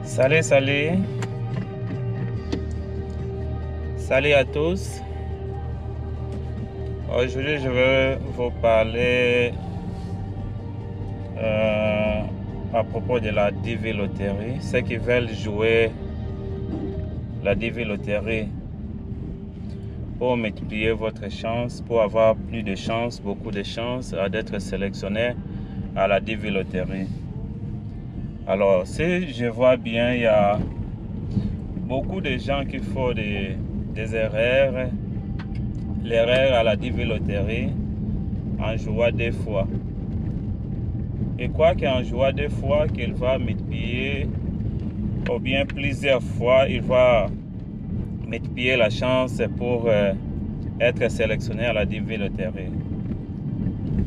Salut, salut. Salut à tous. Aujourd'hui, je veux vous parler à propos de la DV Loterie. Ceux qui veulent jouer la DV Loterie pour multiplier votre chance, pour avoir plus de chances, beaucoup de chances d'être sélectionné à la DV Loterie. Alors, si je vois bien, il y a beaucoup de gens qui font des erreurs. L'erreur à la DV Loterie en jouant deux fois. Et quoi qu'en jouant deux fois, qu'il va multiplier, ou bien plusieurs fois, il va multiplier la chance pour être sélectionné à la DV Loterie.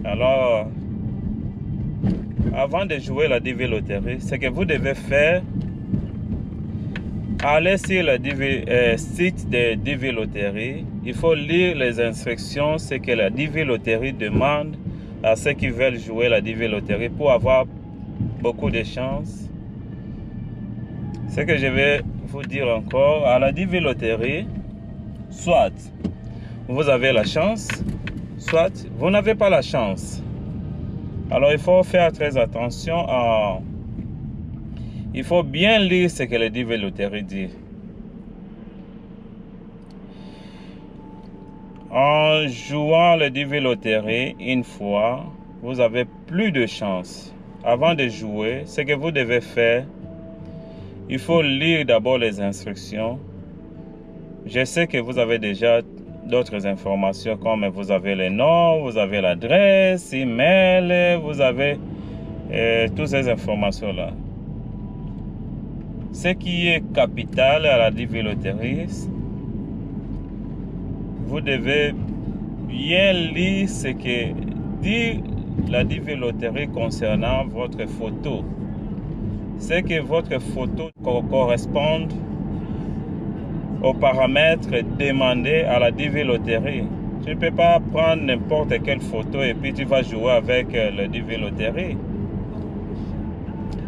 Alors, avant de jouer la DV Loterie, ce que vous devez faire, allez sur le site de DV Loterie. Il faut lire les instructions, ce que la DV Loterie demande à ceux qui veulent jouer la DV Loterie pour avoir beaucoup de chance. Ce que je vais vous dire encore, à la DV Loterie, soit vous avez la chance, soit vous n'avez pas la chance. Alors il faut faire très attention il faut bien lire ce que le DV Loterie dit. En jouant le DV Loterie une fois, vous avez plus de chance. Avant de jouer, ce que vous devez faire, il faut lire d'abord les instructions. Je sais que vous avez déjà d'autres informations comme vous avez le nom, vous avez l'adresse, email, vous avez toutes ces informations-là. Ce qui est capital à la DV Loterie, vous devez bien lire ce que dit la DV Loterie concernant votre photo. C'est que votre photo corresponde aux paramètres demandés à la DV Loterie. Tu ne peux pas prendre n'importe quelle photo et puis tu vas jouer avec le DV Loterie.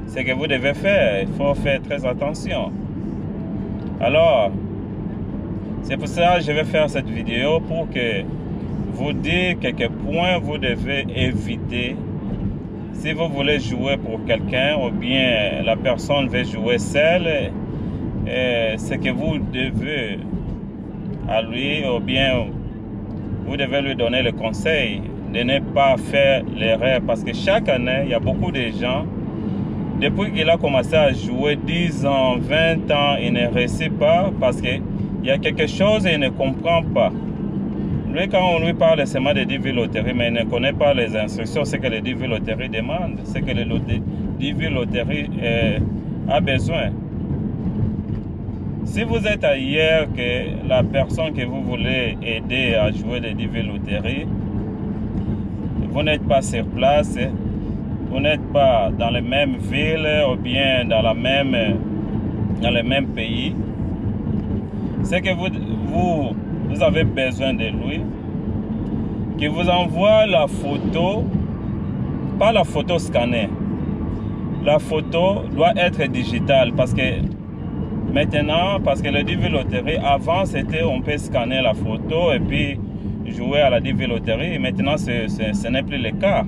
Ce que vous devez faire, il faut faire très attention. Alors, c'est pour ça que je vais faire cette vidéo pour que vous dire quelques points vous devez éviter si vous voulez jouer pour quelqu'un ou bien la personne veut jouer seule. Ce que vous devez à lui ou bien vous devez lui donner le conseil de ne pas faire l'erreur parce que chaque année, il y a beaucoup de gens. Depuis qu'il a commencé à jouer 10 ans, 20 ans, il ne réussit pas parce qu'il y a quelque chose et il ne comprend pas. Lui, quand on lui parle seulement de DV Loterie, mais il ne connaît pas les instructions, ce que le DV Loterie demande, ce que le DV Loterie a besoin. Si vous êtes ailleurs que la personne que vous voulez aider à jouer le DV Loterie, vous n'êtes pas sur place, vous n'êtes pas dans la même ville ou bien dans le même pays, c'est que vous avez besoin de lui, qui vous envoie la photo, pas la photo scannée. La photo doit être digitale parce que maintenant, parce que le DV Loterie, avant c'était on peut scanner la photo et puis jouer à la DV Loterie. Maintenant, ce n'est plus le cas.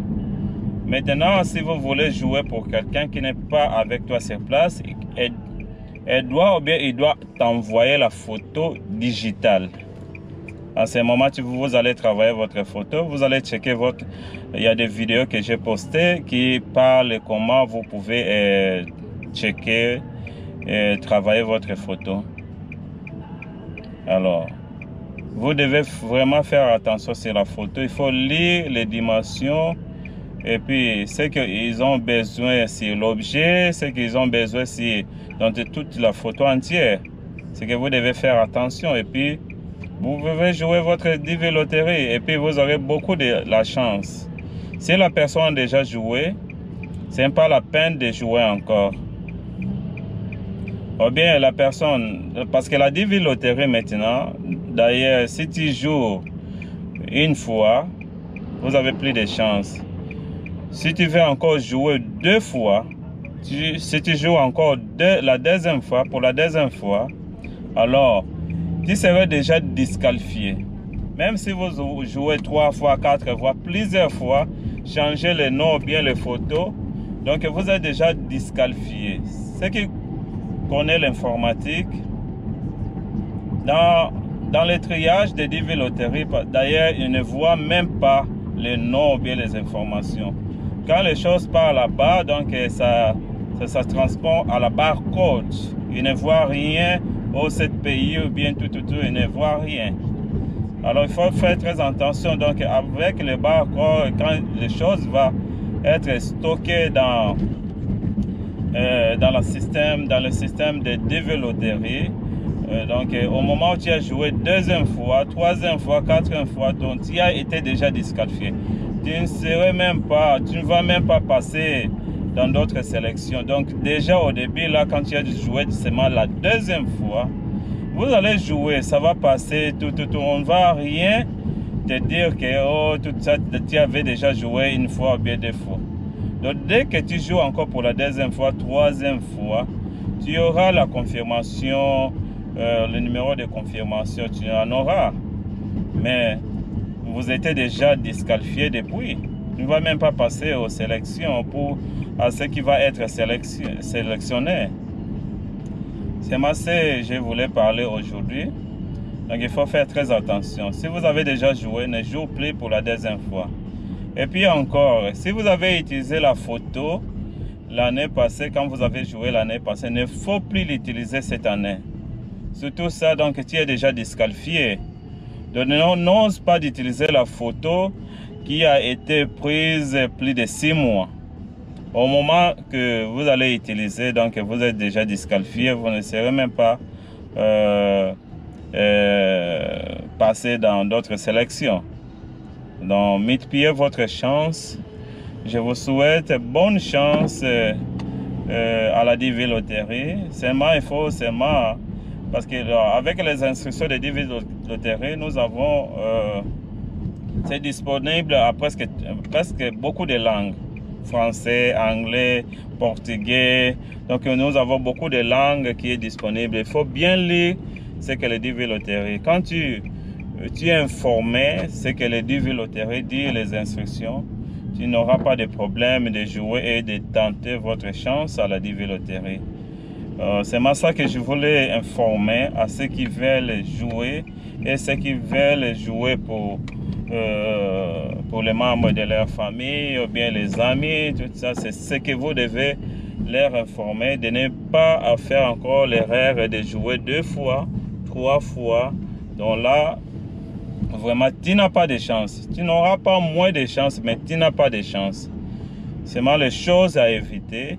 Maintenant, si vous voulez jouer pour quelqu'un qui n'est pas avec toi sur place, il doit t'envoyer la photo digitale. En ce moment, vous allez travailler votre photo, vous allez checker il y a des vidéos que j'ai postées qui parlent comment vous pouvez checker et travailler votre photo. Alors, vous devez vraiment faire attention sur la photo. Il faut lire les dimensions. Et puis, ce qu'ils ont besoin sur l'objet, ce qu'ils ont besoin sur toute la photo entière. C'est que vous devez faire attention. Et puis, vous pouvez jouer votre DV Loterie. Et puis, vous aurez beaucoup de la chance. Si la personne a déjà joué, ce n'est pas la peine de jouer encore. Ou bien la personne, parce que la DV Loterie maintenant, d'ailleurs, si tu joues une fois, vous avez plus de chance. Si tu veux encore jouer deux fois, si tu joues encore la deuxième fois, pour la deuxième fois, alors tu serais déjà disqualifié. Même si vous jouez 3 fois, 4 fois, plusieurs fois, changez les noms ou bien les photos, donc vous êtes déjà disqualifié. Ceux qui connaissent l'informatique, dans le triage des DV loteries, d'ailleurs, ils ne voient même pas les noms ou bien les informations. Quand les choses partent là-bas, donc ça transpond à la barcode. Ils ne voient rien au 7 pays ou bien tout, ils ne voient rien. Alors il faut faire très attention. Donc avec le barcode, quand les choses vont être stockées dans le système de DV loterie, donc au moment où tu as joué deuxième fois, troisième fois, quatrième fois, donc tu as été déjà disqualifié. Tu ne vas même pas passer dans d'autres sélections. Donc déjà au début, là, quand tu as joué seulement la deuxième fois, vous allez jouer, ça va passer, on ne va rien te dire que oh, tout ça, tu avais déjà joué une fois ou bien 2 fois. Donc dès que tu joues encore pour la deuxième fois, troisième fois, tu auras la confirmation, le numéro de confirmation, tu en auras. Mais vous étiez déjà disqualifié depuis. Tu ne vas même pas passer aux sélections à ce qui va être sélectionné. C'est ce que je voulais parler aujourd'hui. Donc il faut faire très attention. Si vous avez déjà joué, ne jouez plus pour la deuxième fois. Et puis encore, si vous avez utilisé la photo l'année passée, quand vous avez joué l'année passée, il ne faut plus l'utiliser cette année. Surtout ça, donc tu es déjà disqualifié. Donc n'ose pas d'utiliser la photo qui a été prise plus de 6 mois. Au moment que vous allez utiliser, donc vous êtes déjà disqualifié, vous ne serez même pas passé dans d'autres sélections. Donc multipliez votre chance. Je vous souhaite bonne chance à la DV loterie. Seulement, il faut parce que avec les instructions de DV loterie, nous avons c'est disponible à presque beaucoup de langues. Français, anglais, portugais. Donc nous avons beaucoup de langues qui est disponible. Il faut bien lire ce que le DV loterie. Quand tu es informé ce que le DV loterie dit, les instructions, tu n'auras pas de problème de jouer et de tenter votre chance à la DV loterie. C'est ça que je voulais informer à ceux qui veulent jouer et ceux qui veulent jouer pour les membres de leur famille ou bien les amis, tout ça. C'est ce que vous devez leur informer, de ne pas faire encore l'erreur de jouer 2 fois, 3 fois. Donc là, vraiment, tu n'as pas de chance. Tu n'auras pas moins de chance, mais tu n'as pas de chance. C'est les choses à éviter.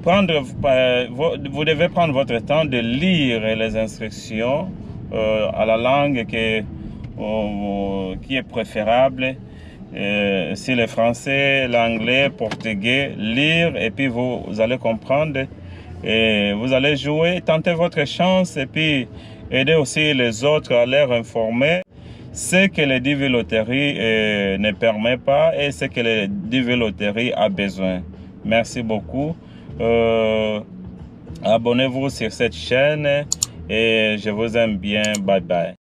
Vous devez prendre votre temps de lire les instructions à la langue qui est préférable. Si le français, l'anglais, portugais, lire et puis vous allez comprendre et vous allez jouer, tenter votre chance et puis aider aussi les autres à leur informer ce que le DV loterie ne permet pas et ce que le DV loterie a besoin. Merci beaucoup. Abonnez-vous sur cette chaîne et je vous aime bien. Bye bye.